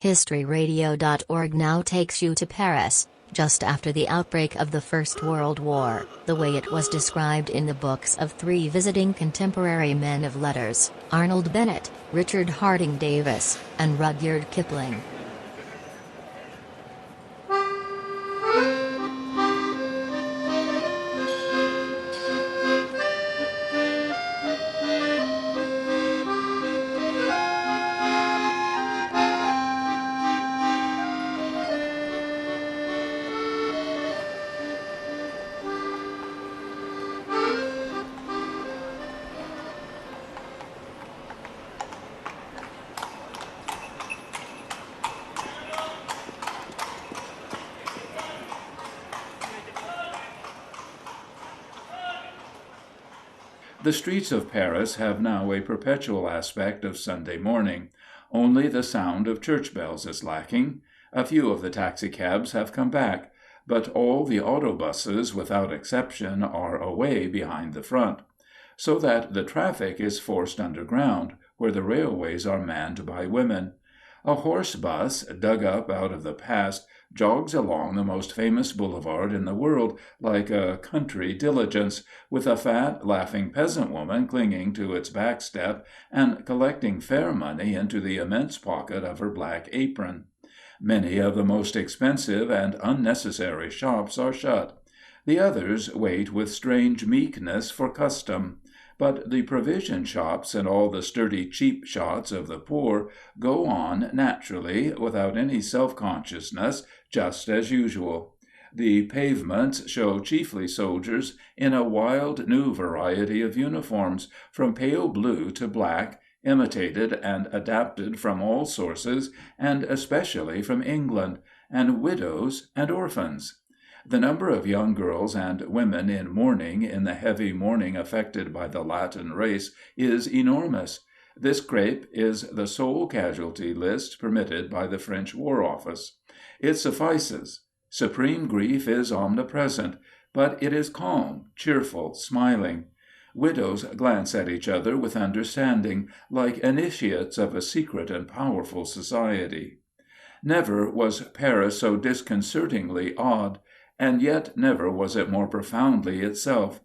HistoryRadio.org now takes you to Paris, just after the outbreak of the First World War, the way it was described in the books of three visiting contemporary men of letters, Arnold Bennett, Richard Harding Davis, and Rudyard Kipling. The streets of Paris have now a perpetual aspect of Sunday morning. Only the sound of church bells is lacking. A few of the taxicabs have come back, but all the autobuses, without exception, are away behind the front. So that the traffic is forced underground, where the railways are manned by women. A horse bus, dug up out of the past, jogs along the most famous boulevard in the world like a country diligence, with a fat, laughing peasant woman clinging to its back step and collecting fare money into the immense pocket of her black apron. Many of the most expensive and unnecessary shops are shut. The others wait with strange meekness for custom. But the provision shops and all the sturdy cheap shots of the poor go on naturally, without any self-consciousness, just as usual. The pavements show chiefly soldiers in a wild new variety of uniforms, from pale blue to black, imitated and adapted from all sources, and especially from England, and widows and orphans. The number of young girls and women in mourning, in the heavy mourning affected by the Latin race, is enormous. This crape is the sole casualty list permitted by the French War Office. It suffices. Supreme grief is omnipresent, but it is calm, cheerful, smiling. Widows glance at each other with understanding, like initiates of a secret and powerful society. Never was Paris so disconcertingly odd, and yet never was it more profoundly itself.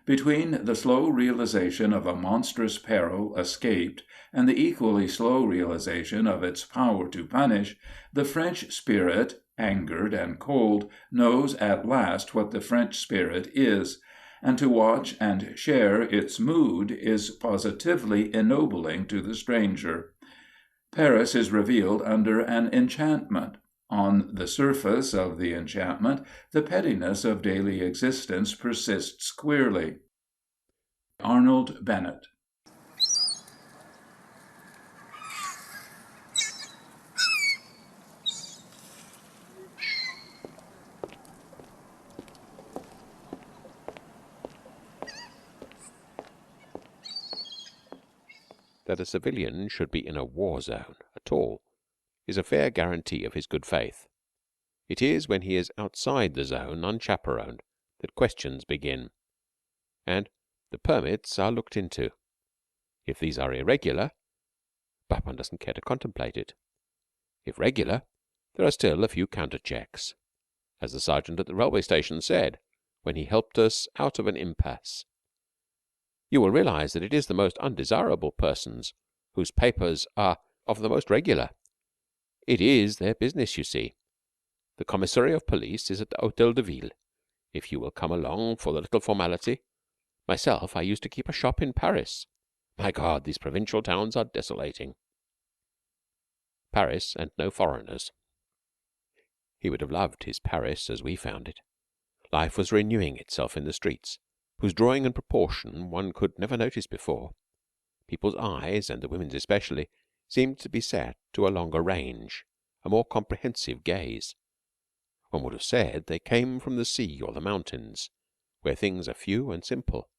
Between the slow realization of a monstrous peril escaped, and the equally slow realization of its power to punish, the French spirit, angered and cold, knows at last what the French spirit is, and to watch and share its mood is positively ennobling to the stranger. Paris is revealed under an enchantment. On the surface of the enchantment, the pettiness of daily existence persists queerly. Arnold Bennett. That a civilian should be in a war zone at all is a fair guarantee of his good faith. It is when he is outside the zone, unchaperoned, that questions begin, and the permits are looked into. If these are irregular, but one doesn't care to contemplate it. If regular, there are still a few counter checks, as the sergeant at the railway station said when he helped us out of an impasse. You will realize that it is the most undesirable persons whose papers are of the most regular. It is their business, you see. The commissary of police is at the Hôtel de Ville. If you will come along for the little formality. Myself, I used to keep a shop in Paris. My God, these provincial towns are desolating. Paris and no foreigners. He would have loved his Paris as we found it. Life was renewing itself in the streets, whose drawing and proportion one could never notice before. People's eyes, and the women's especially, seemed to be set to a longer range, a more comprehensive gaze. One would have said they came from the sea or the mountains, where things are few and simple,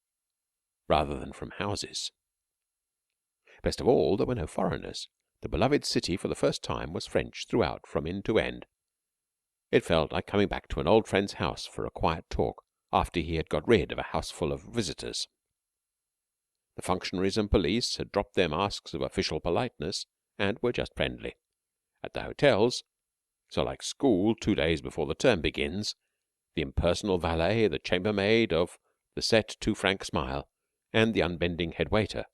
rather than from houses. Best of all, there were no foreigners. The beloved city for the first time was French throughout from end to end. It felt like coming back to an old friend's house for a quiet talk after he had got rid of a houseful of visitors. The functionaries and police had dropped their masks of official politeness and were just friendly, At the hotels, so like school 2 days before the term begins, the impersonal valet, the chambermaid of the set 2 franc smile, and the unbending head waiter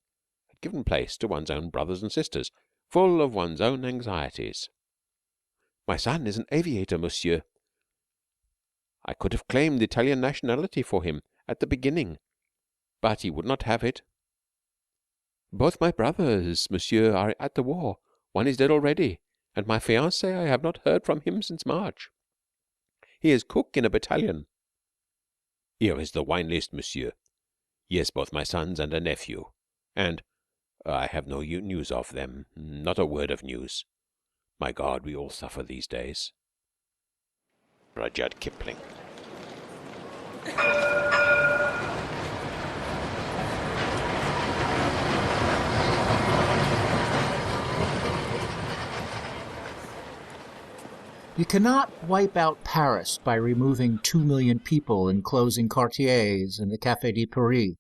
had given place to one's own brothers and sisters, full of one's own anxieties. My son is an aviator, monsieur. I could have claimed Italian nationality for him at the beginning, but he would not have it. Both my brothers, monsieur, are at the war. One is dead already, and my fiancé, I have not heard from him since March. He is cook in a battalion. Here is the wine list, monsieur. Yes, both my sons and a nephew. And I have no news of them. Not a word of news. My God, we all suffer these days. Rudyard Kipling. You cannot wipe out Paris by removing 2 million people and closing quartiers and the Café de Paris.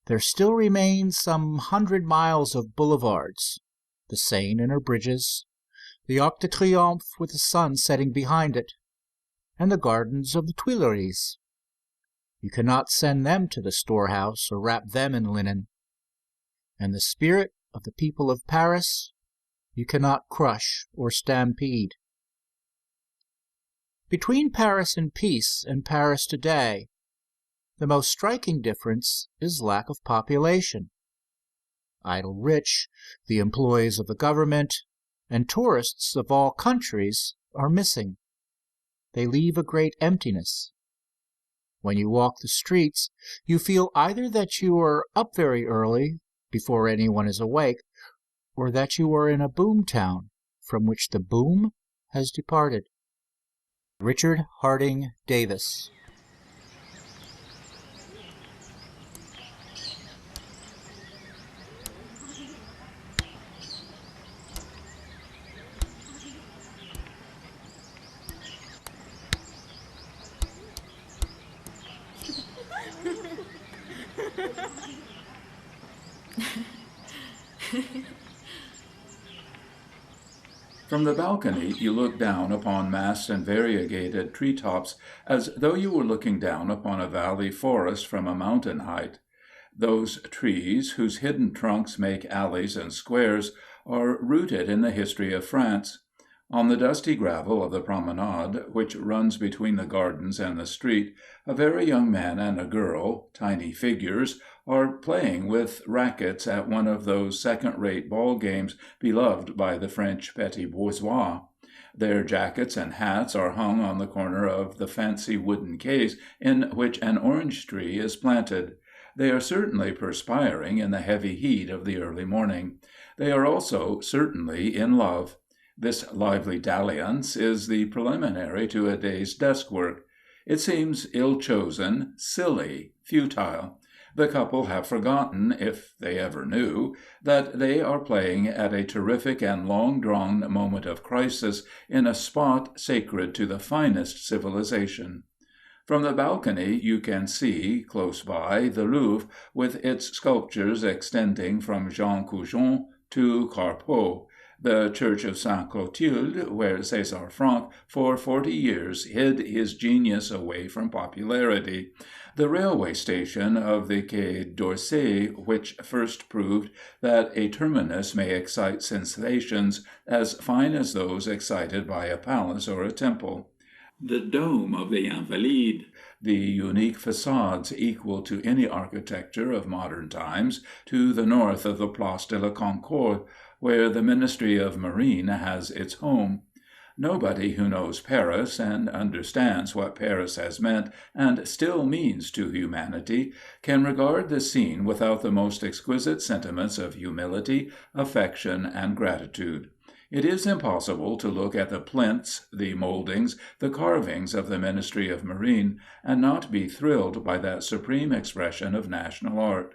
There still remains some 100 miles of boulevards, the Seine and her bridges, the Arc de Triomphe with the sun setting behind it, and the gardens of the Tuileries. You cannot send them to the storehouse or wrap them in linen. And the spirit of the people of Paris you cannot crush or stampede. Between Paris in peace and Paris today, the most striking difference is lack of population. Idle rich, the employees of the government, and tourists of all countries are missing. They leave a great emptiness. When you walk the streets, you feel either that you are up very early, before anyone is awake, or that you are in a boom town from which the boom has departed. Richard Harding Davis. From the balcony you look down upon massed and variegated tree-tops as though you were looking down upon a valley forest from a mountain height. Those trees, whose hidden trunks make alleys and squares, are rooted in the history of France. On the dusty gravel of the promenade, which runs between the gardens and the street, a very young man and a girl, tiny figures, are playing with rackets at one of those second-rate ball games beloved by the French petty bourgeois. Their jackets and hats are hung on the corner of the fancy wooden case in which an orange tree is planted. They are certainly perspiring in the heavy heat of the early morning. They are also certainly in love. This lively dalliance is the preliminary to a day's desk work. It seems ill-chosen, silly, futile. The couple have forgotten, if they ever knew, that they are playing at a terrific and long-drawn moment of crisis in a spot sacred to the finest civilization. From the balcony you can see, close by, the Louvre, with its sculptures extending from Jean Coujon to Carpeaux, the church of Sainte Clotilde, where César Franck for 40 years hid his genius away from popularity, the railway station of the Quai d'Orsay, which first proved that a terminus may excite sensations as fine as those excited by a palace or a temple, the dome of the Invalides, the unique facades equal to any architecture of modern times to the north of the Place de la Concorde, where the Ministry of Marine has its home. Nobody who knows Paris and understands what Paris has meant and still means to humanity can regard the scene without the most exquisite sentiments of humility, affection, and gratitude. It is impossible to look at the plinths, the mouldings, the carvings of the Ministry of Marine, and not be thrilled by that supreme expression of national art.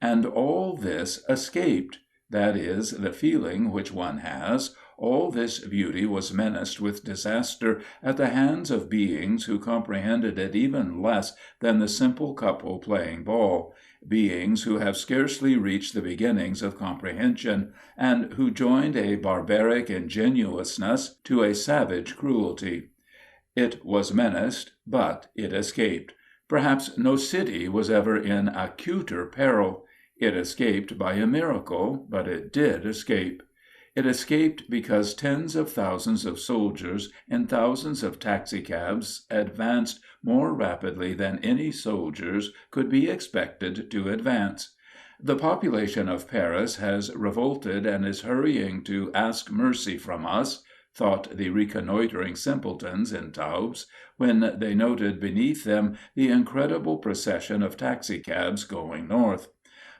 And all this escaped. That is, the feeling which one has, all this beauty was menaced with disaster at the hands of beings who comprehended it even less than the simple couple playing ball, beings who have scarcely reached the beginnings of comprehension, and who joined a barbaric ingenuousness to a savage cruelty. It was menaced, but it escaped. Perhaps no city was ever in acuter peril. It escaped by a miracle, but it did escape. It escaped because tens of thousands of soldiers in thousands of taxicabs advanced more rapidly than any soldiers could be expected to advance. The population of Paris has revolted and is hurrying to ask mercy from us, thought the reconnoitering simpletons in Taubes, when they noted beneath them the incredible procession of taxicabs going north.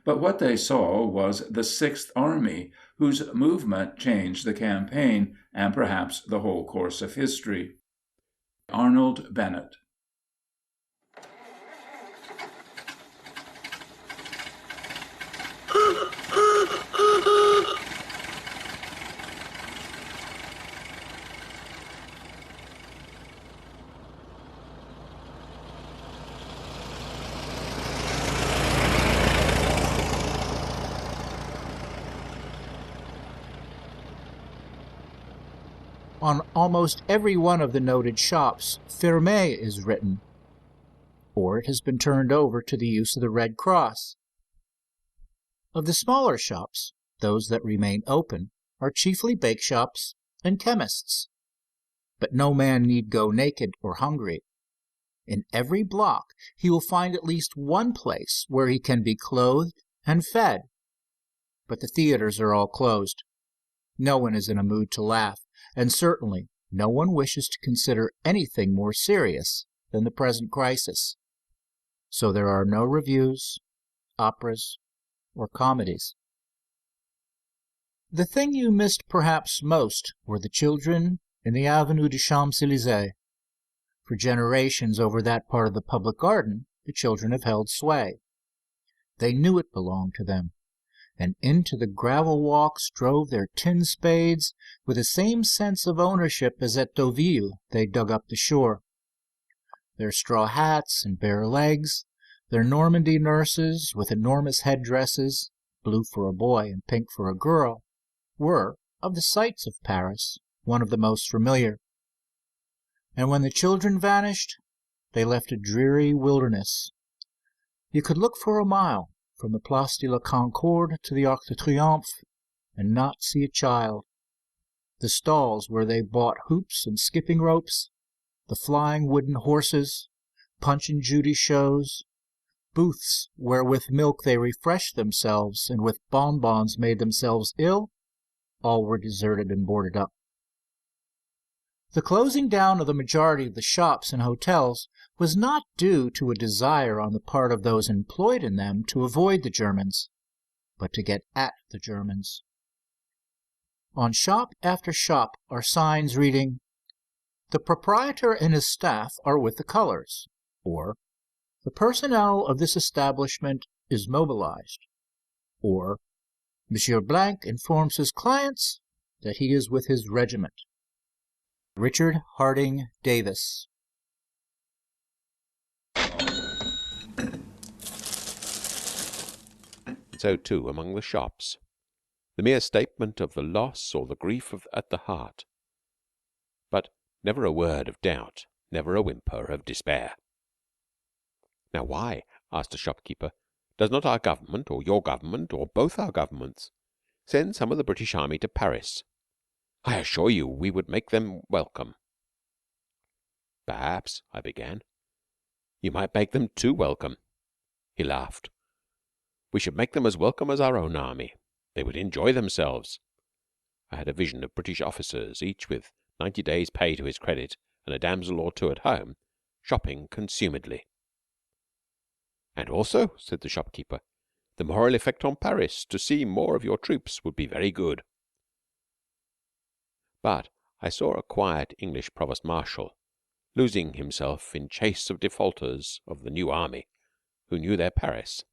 But what they saw was the Sixth Army, whose movement changed the campaign, and perhaps the whole course of history. Arnold Bennett. On almost every one of the noted shops, "Fermé" is written, or it has been turned over to the use of the Red Cross. Of the smaller shops, those that remain open are chiefly bake shops and chemists. But no man need go naked or hungry. In every block he will find at least one place where he can be clothed and fed. But the theaters are all closed. No one is in a mood to laugh, and certainly no one wishes to consider anything more serious than the present crisis. So there are no revues, operas, or comedies. The thing you missed perhaps most were the children in the Avenue des Champs-Élysées. For generations over that part of the public garden the children have held sway. They knew it belonged to them, and into the gravel walks drove their tin spades with the same sense of ownership as at Deauville they dug up the shore. Their straw hats and bare legs, their Normandy nurses with enormous headdresses, blue for a boy and pink for a girl, were, of the sights of Paris, one of the most familiar. And when the children vanished, they left a dreary wilderness. You could look for a mile from the Place de la Concorde to the Arc de Triomphe and not see a child. The stalls where they bought hoops and skipping ropes, the flying wooden horses, Punch and Judy shows, booths where with milk they refreshed themselves and with bonbons made themselves ill, all were deserted and boarded up. The closing down of the majority of the shops and hotels was not due to a desire on the part of those employed in them to avoid the Germans, but to get at the Germans. On shop after shop are signs reading, "The proprietor and his staff are with the colors," or "The personnel of this establishment is mobilized," or "Monsieur Blank informs his clients that he is with his regiment." Richard Harding Davis. So, too, among the shops, the mere statement of the loss or the grief at the heart, but never a word of doubt, never a whimper of despair. Now why, asked a shopkeeper, does not our government, or your government, or both our governments, send some of the British Army to Paris? I assure you we would make them welcome. Perhaps, I began. You might make them too welcome. He laughed. We should make them as welcome as our own army. They would enjoy themselves. I had a vision of British officers, each with 90 days' pay to his credit and a damsel or two at home, shopping consumedly. And also, said the shopkeeper, the moral effect on Paris to see more of your troops would be very good. But I saw a quiet English provost marshal losing himself in chase of defaulters of the new army who knew their Paris.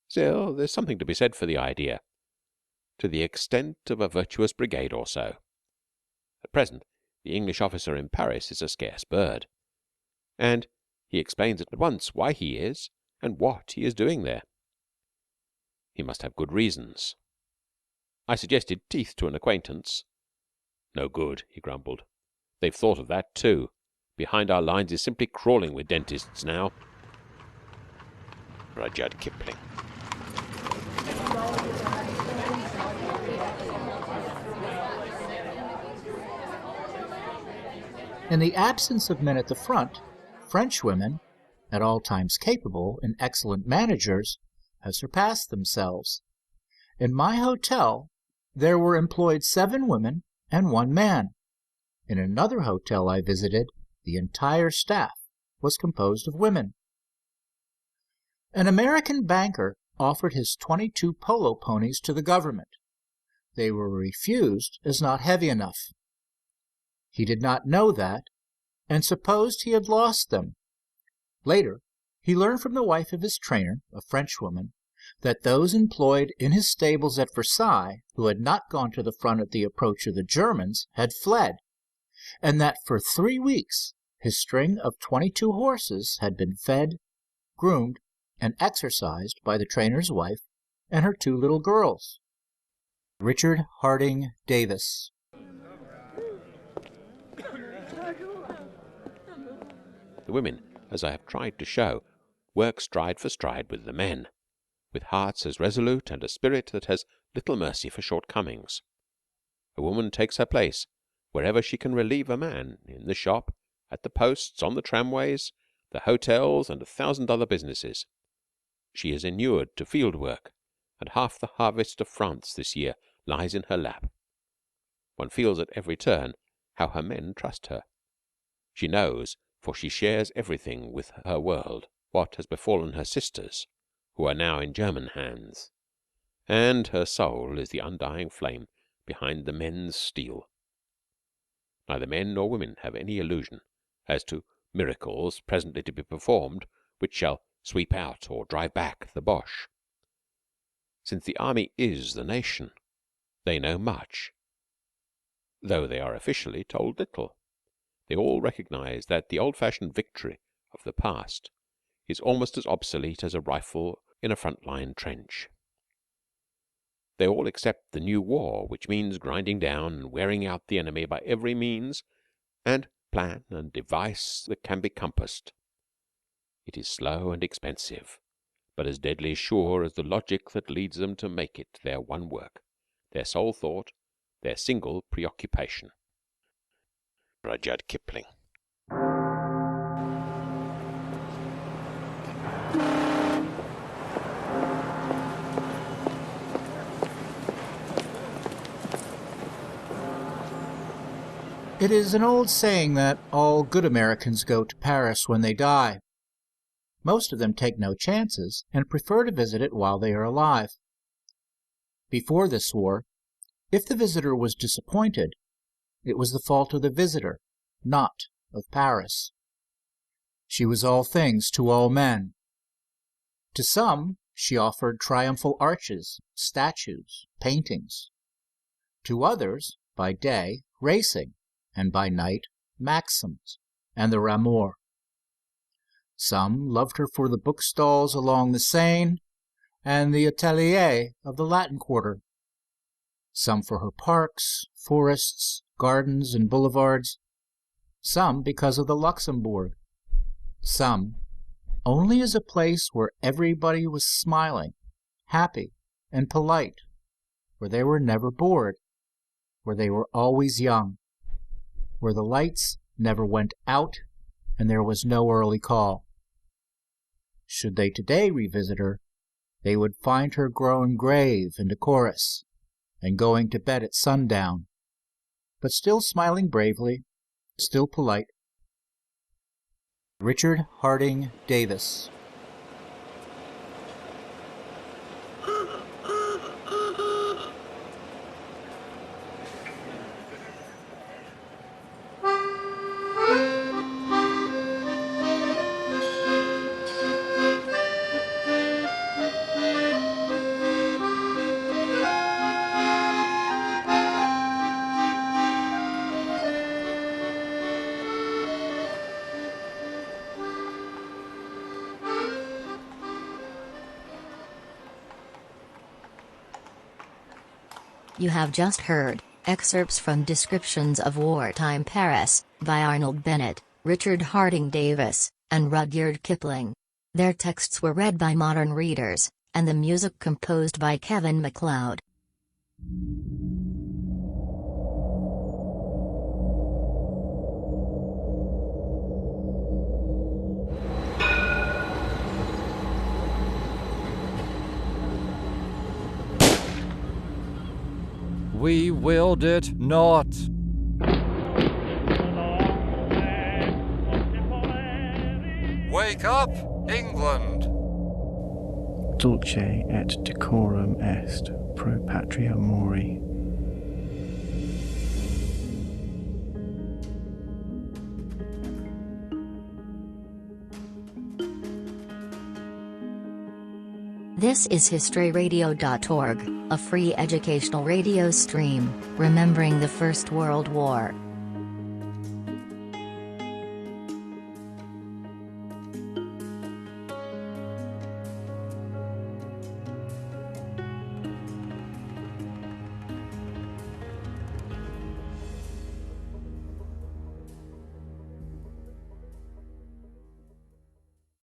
Still, there's something to be said for the idea. to the extent of a virtuous brigade or so. At present, the English officer in Paris is a scarce bird, and he explains at once why he is and what he is doing there. He must have good reasons. I suggested teeth to an acquaintance. No good, he grumbled. They've thought of that too. Behind our lines is simply crawling with dentists now. Rudyard Kipling. In the absence of men at the front, French women, at all times capable and excellent managers, have surpassed themselves. In my hotel, there were employed 7 women and 1 man. In another hotel I visited, the entire staff was composed of women. An American banker offered his 22 polo ponies to the government. They were refused as not heavy enough. He did not know that, and supposed he had lost them. Later, he learned from the wife of his trainer, a Frenchwoman, that those employed in his stables at Versailles, who had not gone to the front at the approach of the Germans, had fled, and that for 3 weeks his string of 22 horses had been fed, groomed, and exercised by the trainer's wife and her 2 little girls. Richard Harding Davis. The women, as I have tried to show, work stride for stride with the men, with hearts as resolute and a spirit that has little mercy for shortcomings. A woman takes her place wherever she can relieve a man, in the shop, at the posts, on the tramways, the hotels, and 1,000 other businesses. She is inured to field work, and half the harvest of France this year lies in her lap. One feels at every turn how her men trust her. She knows, for she shares everything with her world, what has befallen her sisters, who are now in German hands, and her soul is the undying flame behind the men's steel. Neither men nor women have any illusion as to miracles presently to be performed which shall sweep out or drive back the Boche. Since the army is the nation, they know much, though they are officially told little. They all recognize that the old-fashioned victory of the past is almost as obsolete as a rifle in a front-line trench. They all accept the new war, which means grinding down and wearing out the enemy by every means and plan and device that can be compassed. It is slow and expensive, but as deadly sure as the logic that leads them to make it their one work, their sole thought, their single preoccupation. Rudyard Kipling. It is an old saying that all good Americans go to Paris when they die. Most of them take no chances and prefer to visit it while they are alive. Before this war, if the visitor was disappointed, it was the fault of the visitor, not of Paris. She was all things to all men. To some, she offered triumphal arches, statues, paintings. To others, by day, racing, and by night, maxims and the Rameau. Some loved her for the bookstalls along the Seine and the ateliers of the Latin Quarter. Some for her parks, forests, gardens, and boulevards. Some because of the Luxembourg. Some only as a place where everybody was smiling, happy, and polite, where they were never bored, where they were always young, where the lights never went out and there was no early call. Should they today revisit her, they would find her growing grave and decorous, and going to bed at sundown, but still smiling bravely, still polite. Richard Harding Davis. You have just heard excerpts from Descriptions of Wartime Paris by Arnold Bennett, Richard Harding Davis, and Rudyard Kipling. Their texts were read by modern readers, and the music composed by Kevin MacLeod. We willed it not. Wake up, England! Dulce et decorum est pro patria mori. This is historyradio.org, a free educational radio stream, remembering the First World War.